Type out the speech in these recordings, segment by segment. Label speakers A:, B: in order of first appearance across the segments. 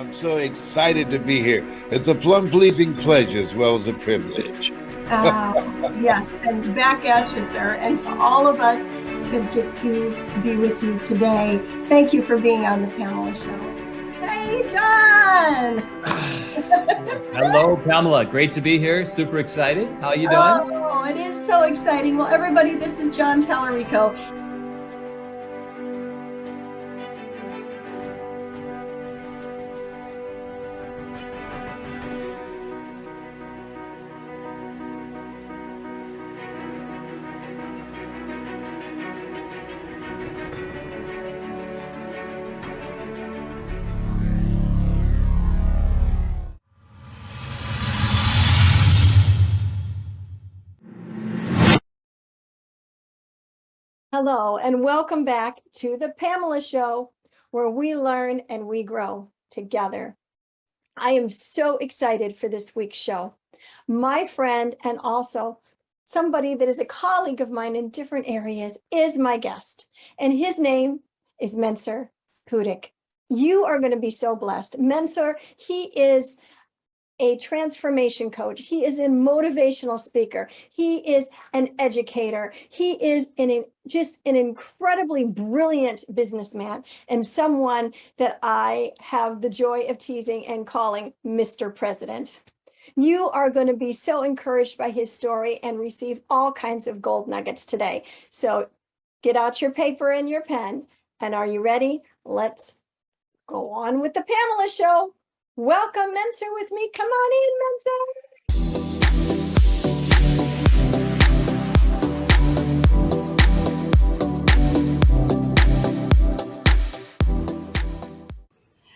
A: I'm so excited to be here. It's a plum-pleasing pleasure as well as a privilege.
B: Yes, and back at you, sir. And to all of us that get to be with you today, thank you for being on the Pamela Show. Hey, John!
C: Hello, Pamela. Great to be here. Super excited. How are you doing?
B: Oh, it is so exciting. Well, everybody, this is John Tallarico. Hello, and welcome back to the Pamela Show, where we learn and we grow together. I am so excited for this week's show. My friend, and also somebody that is a colleague of mine in different areas, is my guest, and his name is Mensur Pudic. You are going to be so blessed. Mensur, he is a transformation coach. He is a motivational speaker. He is an educator. He is just an incredibly brilliant businessman and someone that I have the joy of teasing and calling Mr. President. You are going to be so encouraged by his story and receive all kinds of gold nuggets today. So get out your paper and your pen. And are you ready? Let's go on with the Pamela Show. Welcome, Mensur, with me. Come on in, Mensur.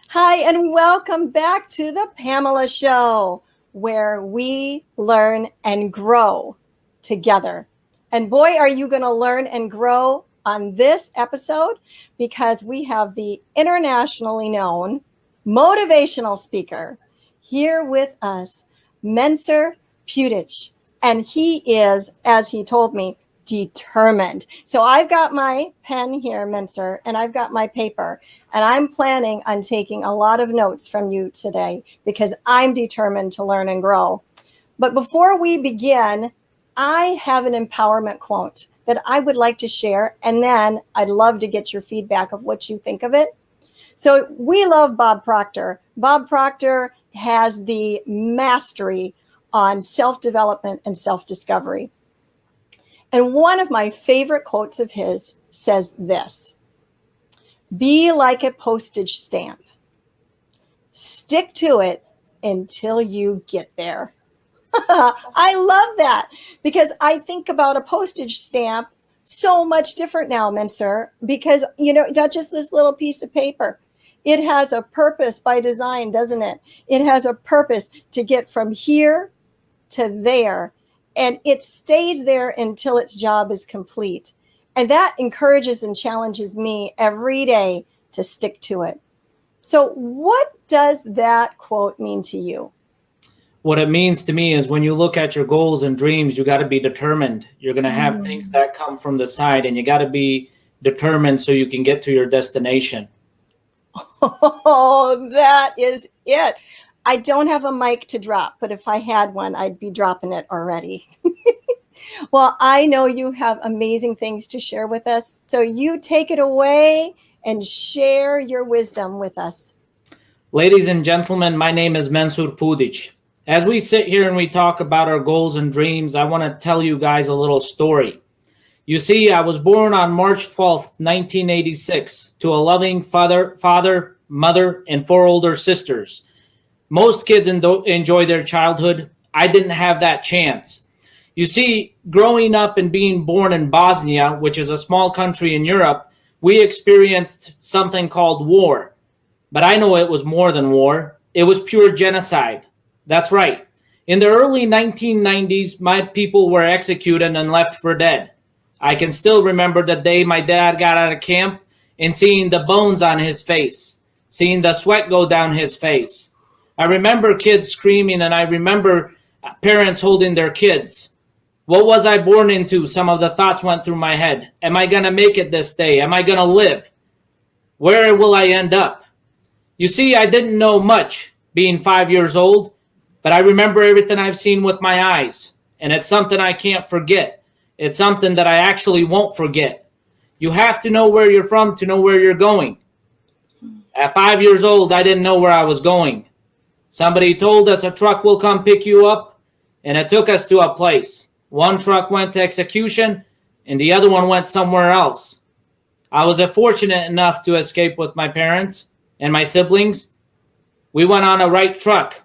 B: Hi, and welcome back to the Pamela Show, where we learn and grow together. And boy, are you going to learn and grow on this episode, because we have the internationally known motivational speaker here with us, Mensur Pudic. And he is, as he told me, determined. So I've got my pen here, Mensur, and I've got my paper, and I'm planning on taking a lot of notes from you today because I'm determined to learn and grow. But before we begin, I have an empowerment quote that I would like to share, and then I'd love to get your feedback of what you think of it. So we love Bob Proctor. Bob Proctor has the mastery on self-development and self-discovery. And one of my favorite quotes of his says this: "Be like a postage stamp. Stick to it until you get there." I love that, because I think about a postage stamp so much different now, Mensur, because, not just this little piece of paper. It has a purpose by design, doesn't it? It has a purpose to get from here to there, and it stays there until its job is complete. And that encourages and challenges me every day to stick to it. So what does that quote mean to you?
D: What it means to me is when you look at your goals and dreams, you got to be determined. You're going to have things that come from the side, and you got to be determined so you can get to your destination.
B: Oh, that is it. I don't have a mic to drop, but if I had one, I'd be dropping it already. Well, I know you have amazing things to share with us. So you take it away and share your wisdom with us.
D: Ladies and gentlemen, my name is Mensur Pudic. As we sit here and we talk about our goals and dreams, I want to tell you guys a little story. You see, I was born on March 12th, 1986, to a loving father, mother, and 4 older sisters. Most kids enjoy their childhood. I didn't have that chance. You see, growing up and being born in Bosnia, which is a small country in Europe, we experienced something called war. But I know it was more than war. It was pure genocide. That's right. In the early 1990s, my people were executed and left for dead. I can still remember the day my dad got out of camp and seeing the bones on his face, seeing the sweat go down his face. I remember kids screaming, and I remember parents holding their kids. What was I born into? Some of the thoughts went through my head. Am I going to make it this day? Am I going to live? Where will I end up? You see, I didn't know much being 5 years old, but I remember everything I've seen with my eyes. And it's something I can't forget. It's something that I actually won't forget. You have to know where you're from to know where you're going. At 5 years old, I didn't know where I was going. Somebody told us a truck will come pick you up, and it took us to a place. One truck went to execution, and the other one went somewhere else. I was fortunate enough to escape with my parents and my siblings. We went on a right truck.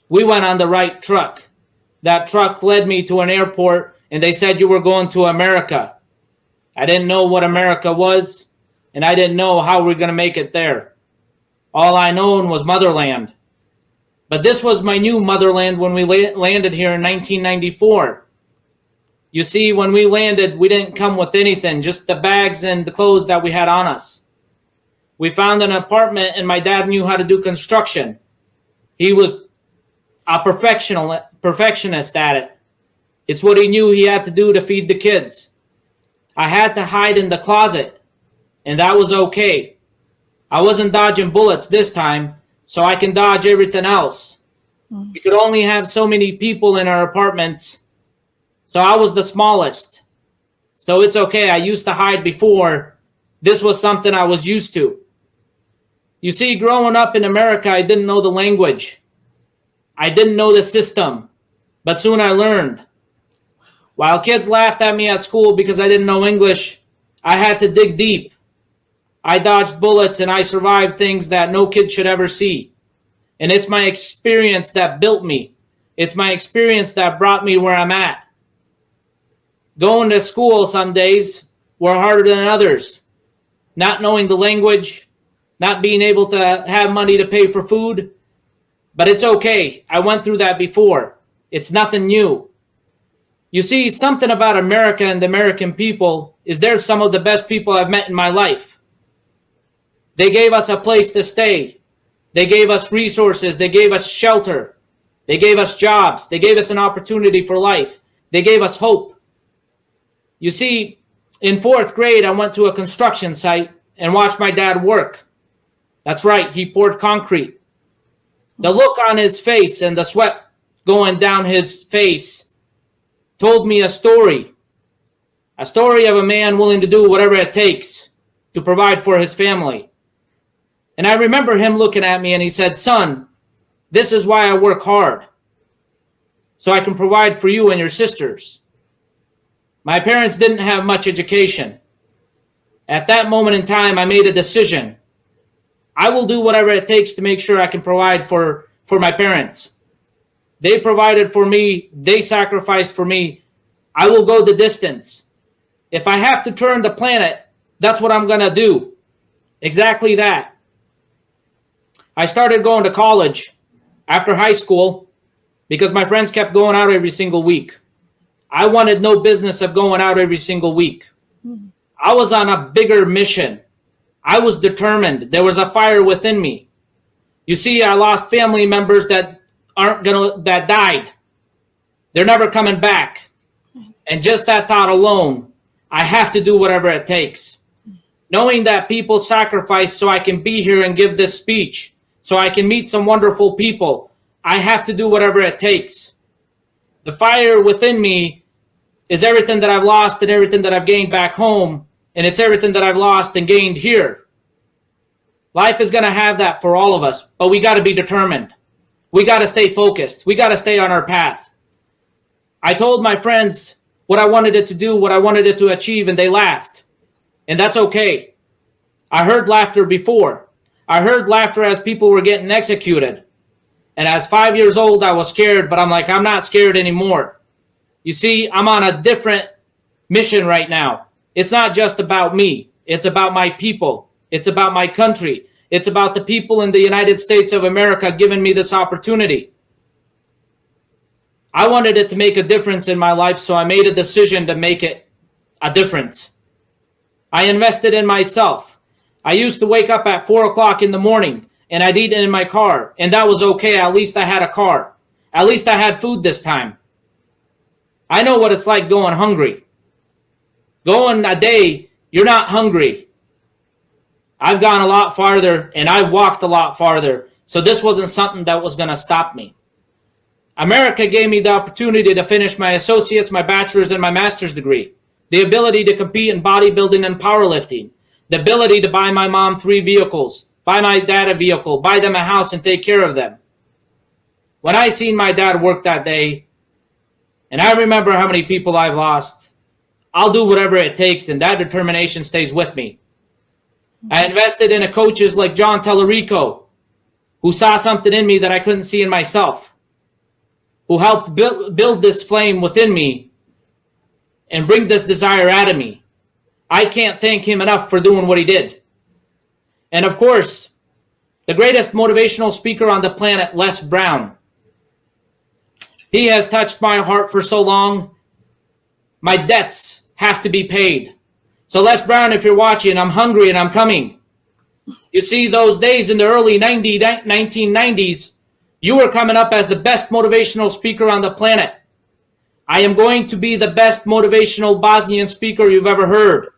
D: We went on the right truck. That truck led me to an airport, and they said you were going to America. I didn't know what America was, and I didn't know how we were going to make it there. All I known was motherland. But this was my new motherland when we landed here in 1994. You see, when we landed, we didn't come with anything, just the bags and the clothes that we had on us. We found an apartment, and my dad knew how to do construction. He was a perfectionist at it. It's what he knew he had to do to feed the kids. I had to hide in the closet, and that was okay. I wasn't dodging bullets this time, so I can dodge everything else. We could only have so many people in our apartments, so I was the smallest. So it's okay. I used to hide before. This was something I was used to. You see, growing up in America, I didn't know the language. I didn't know the system, but soon I learned. While kids laughed at me at school because I didn't know English, I had to dig deep. I dodged bullets and I survived things that no kid should ever see. And it's my experience that built me. It's my experience that brought me where I'm at. Going to school some days were harder than others. Not knowing the language, not being able to have money to pay for food. But it's okay. I went through that before. It's nothing new. You see, something about America and the American people is they're some of the best people I've met in my life. They gave us a place to stay. They gave us resources. They gave us shelter. They gave us jobs. They gave us an opportunity for life. They gave us hope. You see, in 4th grade, I went to a construction site and watched my dad work. That's right, he poured concrete. The look on his face and the sweat going down his face told me a story of a man willing to do whatever it takes to provide for his family. And I remember him looking at me and he said, "Son, this is why I work hard, so I can provide for you and your sisters." My parents didn't have much education. At that moment in time, I made a decision. I will do whatever it takes to make sure I can provide for my parents. They provided for me. They sacrificed for me. I will go the distance. If I have to turn the planet, that's what I'm going to do. Exactly that. I started going to college after high school because my friends kept going out every single week. I wanted no business of going out every single week. I was on a bigger mission. I was determined. There was a fire within me. You see, I lost family members that died. They're never coming back. And just that thought alone, I have to do whatever it takes. Knowing that people sacrifice so I can be here and give this speech, so I can meet some wonderful people, I have to do whatever it takes. The fire within me is everything that I've lost and everything that I've gained back home, and it's everything that I've lost and gained here. Life is going to have that for all of us, but we got to be determined. We got to stay focused. We got to stay on our path. I told my friends what I wanted it to do, what I wanted it to achieve, and they laughed. And that's okay. I heard laughter before. I heard laughter as people were getting executed. And as 5 years old, I was scared, but I'm like, I'm not scared anymore. You see, I'm on a different mission right now. It's not just about me. It's about my people. It's about my country. It's about the people in the United States of America giving me this opportunity. I wanted it to make a difference in my life, so I made a decision to make it a difference. I invested in myself. I used to wake up at 4 o'clock in the morning, and I'd eat in my car, and that was okay. At least I had a car. At least I had food this time. I know what it's like going hungry. Going a day, you're not hungry. I've gone a lot farther and I walked a lot farther. So this wasn't something that was going to stop me. America gave me the opportunity to finish my associate's, my bachelor's, and my master's degree. The ability to compete in bodybuilding and powerlifting. The ability to buy my mom 3 vehicles, buy my dad a vehicle, buy them a house, and take care of them. When I seen my dad work that day, and I remember how many people I've lost, I'll do whatever it takes, and that determination stays with me. I invested in coaches like John Tellerico, who saw something in me that I couldn't see in myself, who helped build this flame within me and bring this desire out of me. I can't thank him enough for doing what he did. And of course, the greatest motivational speaker on the planet, Les Brown. He has touched my heart for so long. My debts have to be paid. So Les Brown, if you're watching, I'm hungry and I'm coming. You see, those days in the early 1990s, you were coming up as the best motivational speaker on the planet. I am going to be the best motivational Bosnian speaker you've ever heard.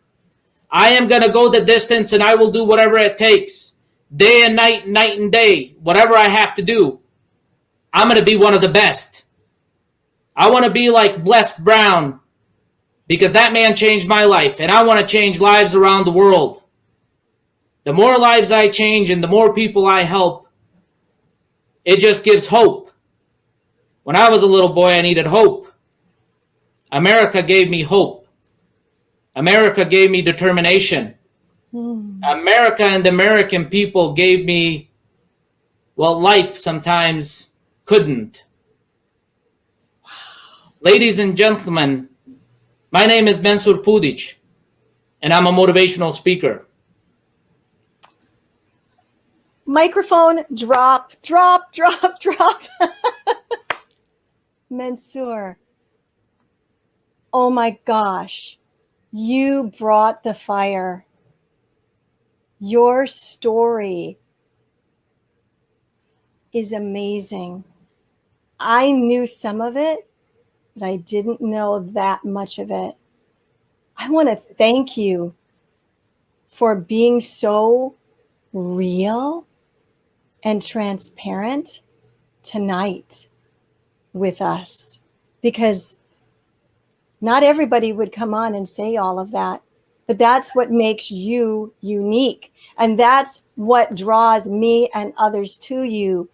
D: I am going to go the distance and I will do whatever it takes. Day and night, night and day, whatever I have to do. I'm going to be one of the best. I want to be like Les Brown because that man changed my life and I want to change lives around the world. The more lives I change and the more people I help, it just gives hope. When I was a little boy, I needed hope. America gave me hope. America gave me determination. America and the American people gave me what life sometimes couldn't. Wow. Ladies and gentlemen, my name is Mensur Pudic, and I'm a motivational speaker.
B: Microphone drop, drop, drop, drop. Mensur, oh my gosh, you brought the fire. Your story is amazing. I knew some of it, but I didn't know that much of it. I want to thank you for being so real and transparent tonight with us, because not everybody would come on and say all of that, but that's what makes you unique. And that's what draws me and others to you,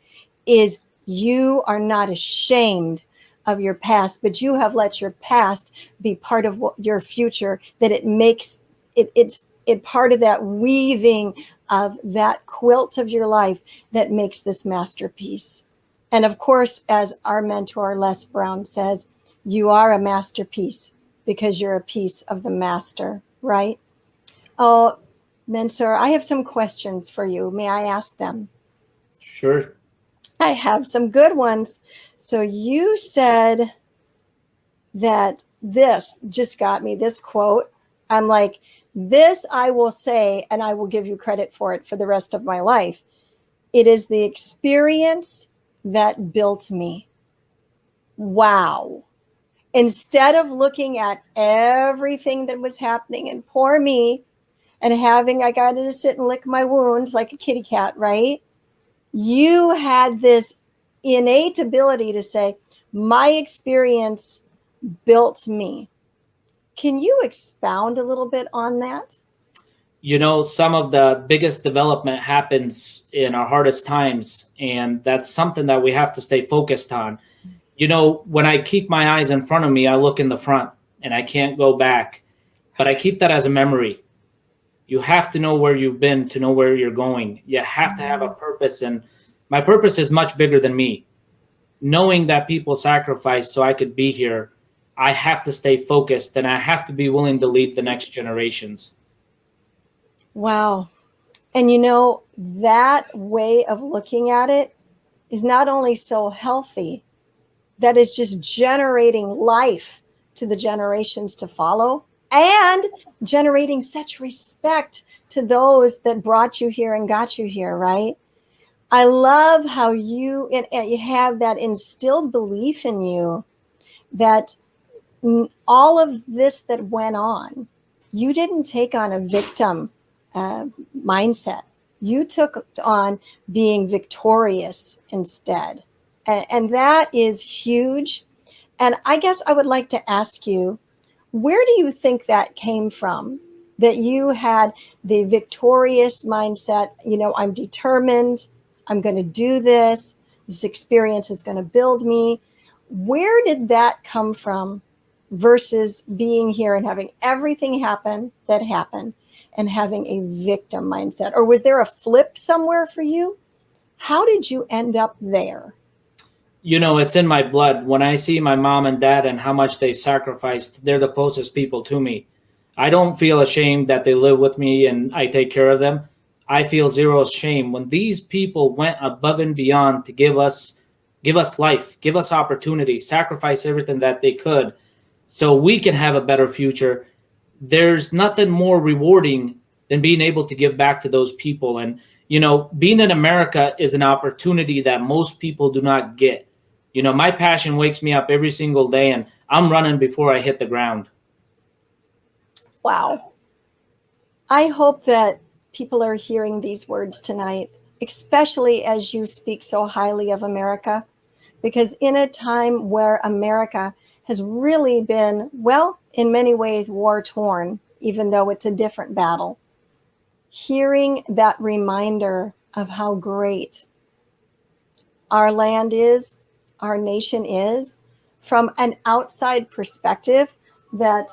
B: is you are not ashamed of your past, but you have let your past be part of your future, that it makes it's part of that weaving of that quilt of your life that makes this masterpiece. And of course, as our mentor Les Brown says, you are a masterpiece because you're a piece of the master, right? Oh, Mensur, I have some questions for you. May I ask them?
D: Sure.
B: I have some good ones. So you said that this just got me, this quote. I'm like, this I will say, and I will give you credit for it for the rest of my life. It is the experience that built me. Wow. Instead of looking at everything that was happening and poor me and I got to sit and lick my wounds like a kitty cat, right? You had this innate ability to say, my experience built me. Can you expound a little bit on that?
D: You know, some of the biggest development happens in our hardest times, and that's something that we have to stay focused on. You know, when I keep my eyes in front of me, I look in the front and I can't go back, but I keep that as a memory. You have to know where you've been to know where you're going. You have to have a purpose, and my purpose is much bigger than me. Knowing that people sacrificed so I could be here, I have to stay focused and I have to be willing to lead the next generations.
B: Wow. And you know, that way of looking at it is not only so healthy, that is just generating life to the generations to follow and generating such respect to those that brought you here and got you here, right? I love how you have that instilled belief in you that all of this that went on, you didn't take on a victim mindset. You took on being victorious instead. And that is huge. And I guess I would like to ask you, where do you think that came from? That you had the victorious mindset, I'm determined, I'm going to do this, this experience is going to build me. Where did that come from versus being here and having everything happen that happened and having a victim mindset? Or was there a flip somewhere for you? How did you end up there?
D: It's in my blood. When I see my mom and dad and how much they sacrificed, they're the closest people to me. I don't feel ashamed that they live with me and I take care of them. I feel zero shame when these people went above and beyond to give us life, give us opportunity, sacrifice everything that they could so we can have a better future. There's nothing more rewarding than being able to give back to those people. And, being in America is an opportunity that most people do not get. My passion wakes me up every single day and I'm running before I hit the ground.
B: Wow. I hope that people are hearing these words tonight, especially as you speak so highly of America, because in a time where America has really been, well, in many ways, war-torn, even though it's a different battle, hearing that reminder of how great our land is, our nation is, from an outside perspective, that,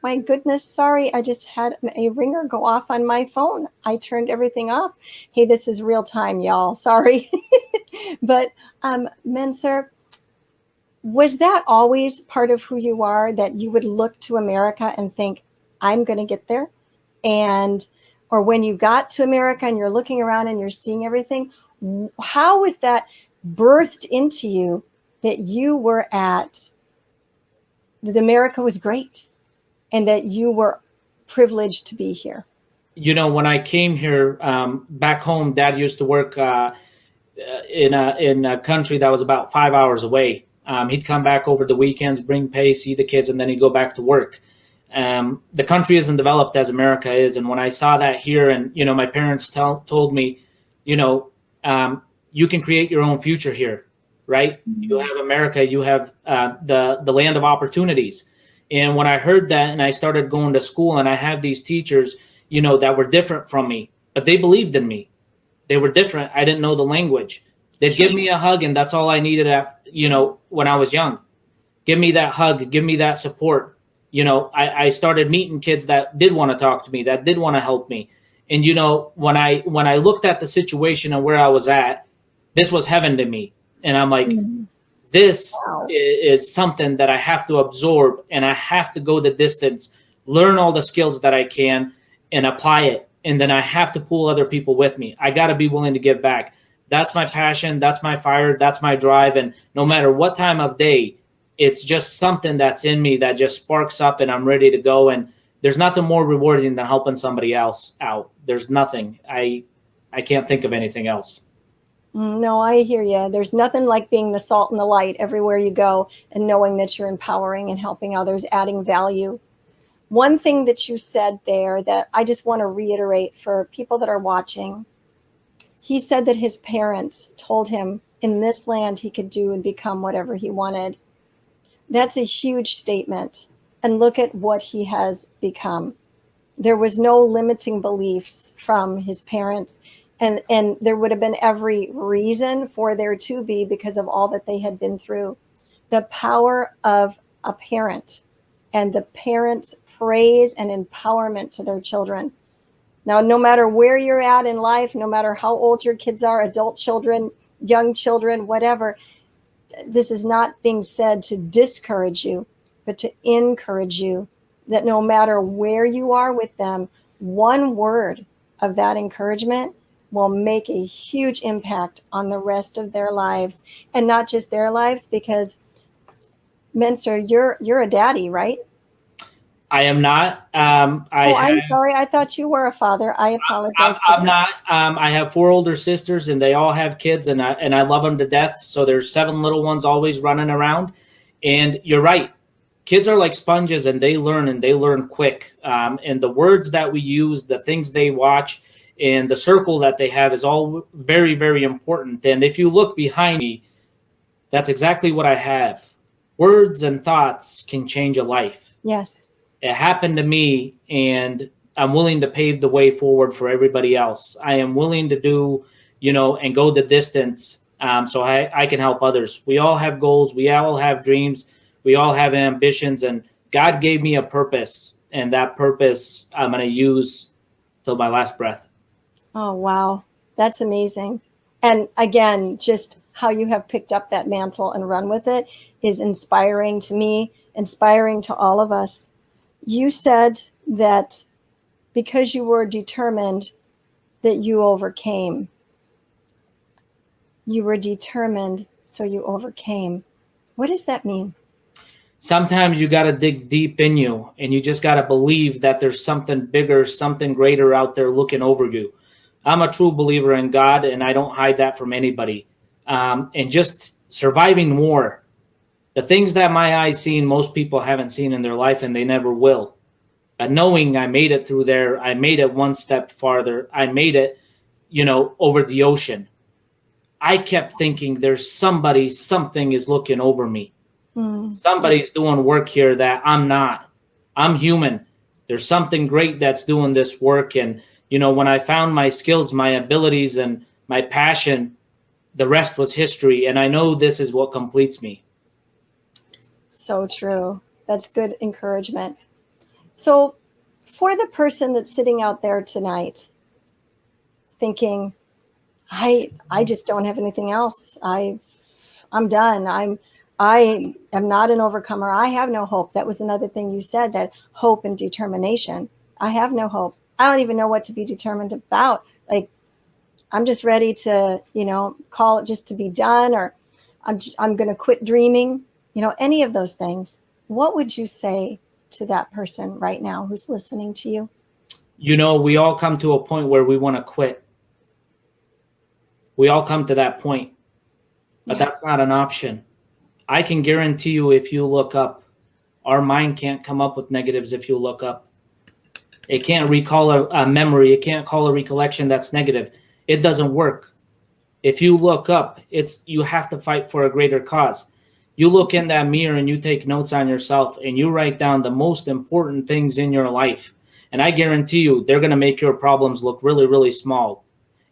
B: my goodness, sorry, I just had a ringer go off on my phone. I turned everything off. Hey, this is real time, y'all. Sorry. But Mensur, was that always part of who you are, that you would look to America and think, I'm going to get there? Or when you got to America and you're looking around and you're seeing everything, how was that birthed into you that you were that America was great and that you were privileged to be here?
D: When I came here back home, Dad used to work in a country that was about 5 hours away. He'd come back over the weekends, bring pay, see the kids, and then he'd go back to work. The country isn't developed as America is. And when I saw that here, and, my parents told me, you can create your own future here, right? Mm-hmm. You have America, you have the land of opportunities. And when I heard that and I started going to school and I had these teachers, that were different from me, but they believed in me. They were different. I didn't know the language. They'd give me a hug, and that's all I needed when I was young. Give me that hug, give me that support. I started meeting kids that did want to talk to me, that did want to help me. And, when I looked at the situation and where I was at, this was heaven to me. And I'm like, this is something that I have to absorb, and I have to go the distance, learn all the skills that I can and apply it. And then I have to pull other people with me. I got to be willing to give back. That's my passion. That's my fire. That's my drive. And no matter what time of day, it's just something that's in me that just sparks up and I'm ready to go. And there's nothing more rewarding than helping somebody else out. There's nothing. I can't think of anything else.
B: No, I hear you. There's nothing like being the salt and the light everywhere you go and knowing that you're empowering and helping others, adding value. One thing that you said there that I just want to reiterate for people that are watching, he said that his parents told him in this land he could do and become whatever he wanted. That's a huge statement. And look at what he has become. There was no limiting beliefs from his parents. And there would have been every reason for there to be because of all that they had been through. The power of a parent and the parents' praise and empowerment to their children. Now, no matter where you're at in life, no matter how old your kids are, adult children, young children, whatever, this is not being said to discourage you, but to encourage you that no matter where you are with them, one word of that encouragement will make a huge impact on the rest of their lives, and not just their lives, because Mensur, you're a daddy, right?
D: I am not.
B: I'm sorry. I thought you were a father. I apologize.
D: I'm not. I have 4 older sisters, and they all have kids, and I love them to death. So there's 7 little ones always running around. And you're right. Kids are like sponges, and they learn quick. And the words that we use, the things they watch, and the circle that they have is all very, very important. And if you look behind me, that's exactly what I have. Words and thoughts can change a life.
B: Yes.
D: It happened to me, and I'm willing to pave the way forward for everybody else. I am willing to do, and go the distance, so I can help others. We all have goals. We all have dreams. We all have ambitions, and God gave me a purpose, and that purpose I'm going to use till my last breath.
B: Oh, wow. That's amazing. And again, just how you have picked up that mantle and run with it is inspiring to me, inspiring to all of us. You said that because you were determined, that you overcame. You were determined, so you overcame. What does that mean?
D: Sometimes you got to dig deep in you, and you just got to believe that there's something bigger, something greater out there looking over you. I'm a true believer in God, and I don't hide that from anybody. And just surviving war, the things that my eyes seen, most people haven't seen in their life, and they never will. But knowing I made it through there, I made it one step farther. I made it, over the ocean. I kept thinking there's something is looking over me. Somebody's doing work here that I'm not. I'm human. There's something great that's doing this work. And, when I found my skills, my abilities, and my passion, the rest was history. And I know this is what completes me.
B: So true. That's good encouragement. So for the person that's sitting out there tonight thinking, I just don't have anything else. I'm done. I am not an overcomer. I have no hope. That was another thing you said, that hope and determination. I have no hope. I don't even know what to be determined about. Like, I'm just ready to, call it just to be done, or I'm going to quit dreaming, any of those things. What would you say to that person right now who's listening to you?
D: We all come to a point where we want to quit. We all come to that point, but that's not an option. I can guarantee you, if you look up, our mind can't come up with negatives if you look up. It can't recall a memory. It can't call a recollection that's negative. It doesn't work. If you look up, you have to fight for a greater cause. You look in that mirror and you take notes on yourself and you write down the most important things in your life. And I guarantee you, they're going to make your problems look really, really small.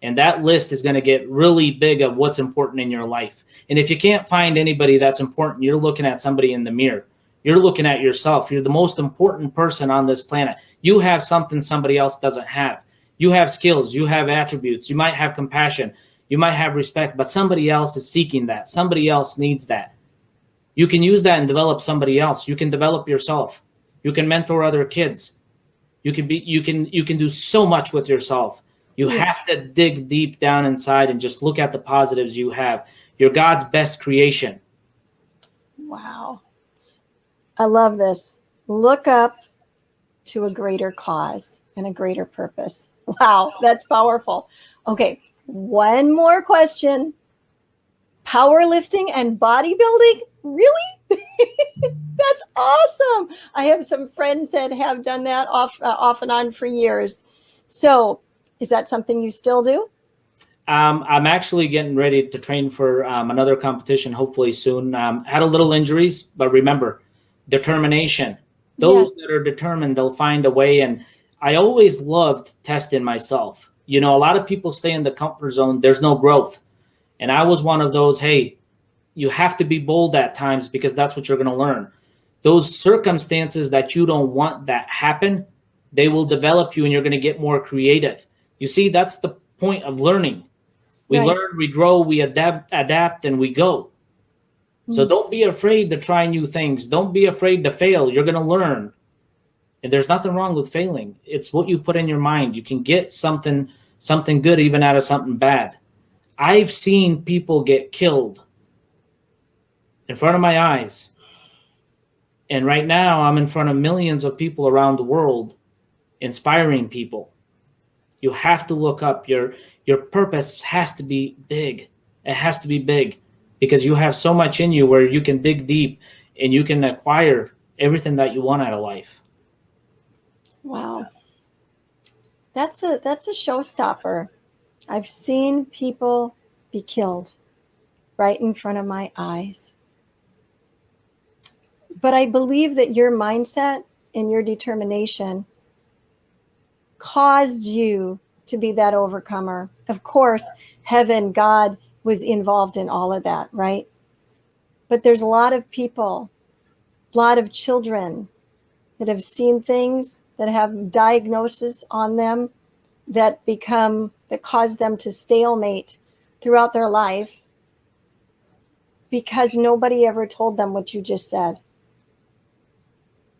D: And that list is going to get really big of what's important in your life. And if you can't find anybody that's important, you're looking at somebody in the mirror. You're looking at yourself. You're the most important person on this planet. You have something somebody else doesn't have. You have skills. You have attributes. You might have compassion. You might have respect, but somebody else is seeking that. Somebody else needs that. You can use that and develop somebody else. You can develop yourself. You can mentor other kids. You can do so much with yourself. You have to dig deep down inside and just look at the positives you have. You're God's best creation.
B: Wow. I love this. Look up to a greater cause and a greater purpose. Wow, that's powerful. Okay, one more question. Powerlifting and bodybuilding? Really? That's awesome. I have some friends that have done that off and on for years. So is that something you still do?
D: I'm actually getting ready to train for another competition, hopefully soon. Had a little injuries, but remember, determination. Those that are determined, they'll find a way. And I always loved testing myself. A lot of people stay in the comfort zone. There's no growth. And I was one of those, hey, you have to be bold at times because that's what you're going to learn. Those circumstances that you don't want that happen, they will develop you and you're going to get more creative. You see, that's the point of learning. We learn, we grow, we adapt, and we go. So don't be afraid to try new things. Don't be afraid to fail. You're going to learn. And there's nothing wrong with failing. It's what you put in your mind. You can get something good even out of something bad. I've seen people get killed in front of my eyes. And right now I'm in front of millions of people around the world, inspiring people. You have to look up. Your purpose has to be big. It has to be big because you have so much in you where you can dig deep and you can acquire everything that you want out of life.
B: Wow. That's a showstopper. I've seen people be killed right in front of my eyes. But I believe that your mindset and your determination caused you to be that overcomer. Of course, heaven, God was involved in all of that, right? But there's a lot of people, a lot of children that have seen things, that have diagnoses on them that cause them to stalemate throughout their life because nobody ever told them what you just said.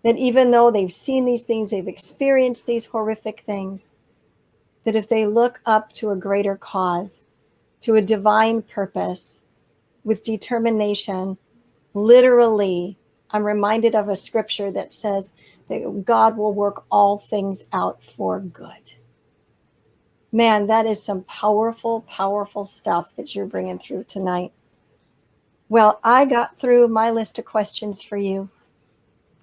B: That even though they've seen these things, they've experienced these horrific things, that if they look up to a greater cause, to a divine purpose, with determination, literally, I'm reminded of a scripture that says that God will work all things out for good. Man, that is some powerful, powerful stuff that you're bringing through tonight. Well, I got through my list of questions for you.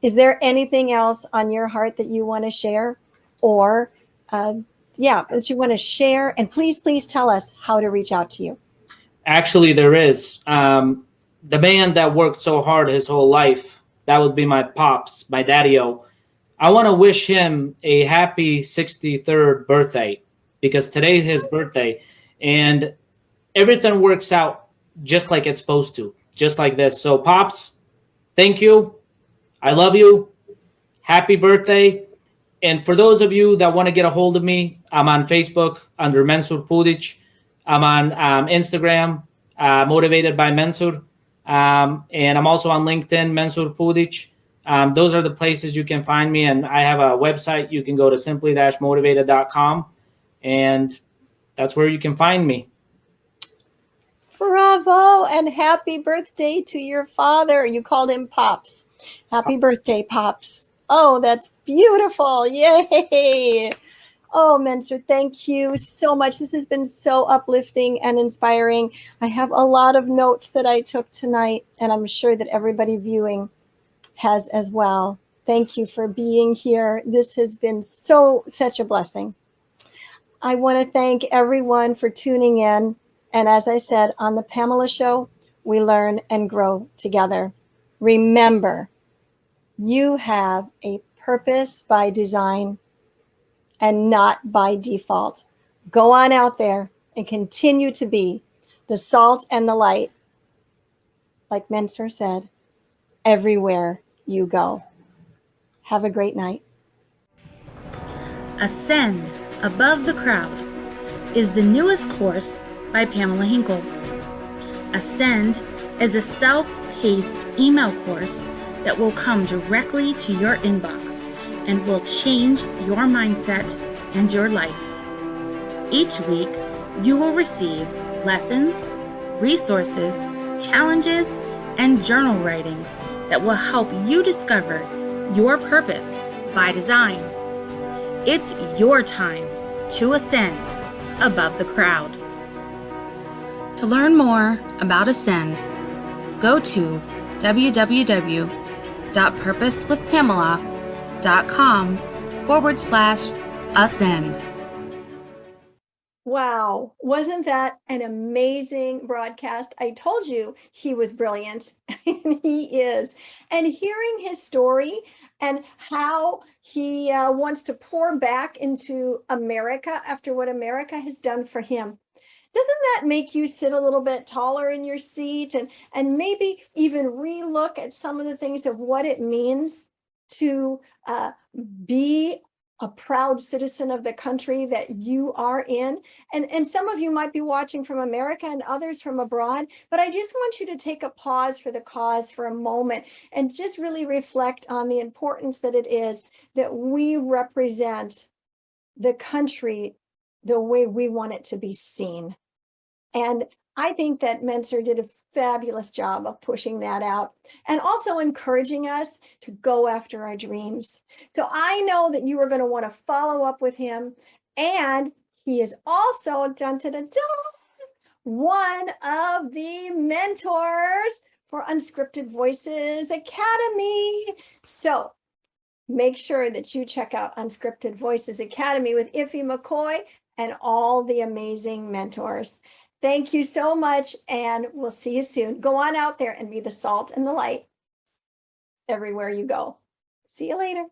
B: Is there anything else on your heart that you want to share? Or, that you want to share? And please tell us how to reach out to you.
D: Actually, there is. The man that worked so hard his whole life, that would be my pops, my daddy-o. I want to wish him a happy 63rd birthday because today's his birthday. And everything works out just like it's supposed to, just like this. So, Pops, thank you. I love you. Happy birthday. And for those of you that want to get a hold of me, I'm on Facebook under Mensur Pudic. I'm on Instagram, Motivated by Mensur. And I'm also on LinkedIn, Mensur Pudic. Those are the places you can find me. And I have a website. You can go to simply-motivated.com. And that's where you can find me.
B: Bravo, and happy birthday to your father. You called him Pops. Happy birthday, Pops. Oh, that's beautiful. Yay. Oh, Mensur, thank you so much. This has been so uplifting and inspiring. I have a lot of notes that I took tonight, and I'm sure that everybody viewing has as well. Thank you for being here. This has been such a blessing. I want to thank everyone for tuning in. And as I said, on the Pamela Show, we learn and grow together. Remember, you have a purpose by design and not by default. Go on out there and continue to be the salt and the light, like Mensur said, everywhere you go. Have a great night.
E: Ascend Above the Crowd is the newest course by Pamela Hinkle. Ascend is a self-paced email course that will come directly to your inbox and will change your mindset and your life. Each week, you will receive lessons, resources, challenges, and journal writings that will help you discover your purpose by design. It's your time to ascend above the crowd. To learn more about Ascend, go to www.purposewithpamela.com/ascend.
B: Wow. Wasn't that an amazing broadcast? I told you he was brilliant, and he is. And hearing his story and how he wants to pour back into America after what America has done for him. Doesn't that make you sit a little bit taller in your seat and maybe even relook at some of the things of what it means to be a proud citizen of the country that you are in? And some of you might be watching from America and others from abroad, but I just want you to take a pause for the cause for a moment and just really reflect on the importance that it is that we represent the country the way we want it to be seen. And I think that Mensur did a fabulous job of pushing that out and also encouraging us to go after our dreams. So I know that you are going to want to follow up with him. And he is also one of the mentors for Unscripted Voices Academy. So make sure that you check out Unscripted Voices Academy with Iffy McCoy and all the amazing mentors. Thank you so much, and we'll see you soon. Go on out there and be the salt and the light everywhere you go. See you later.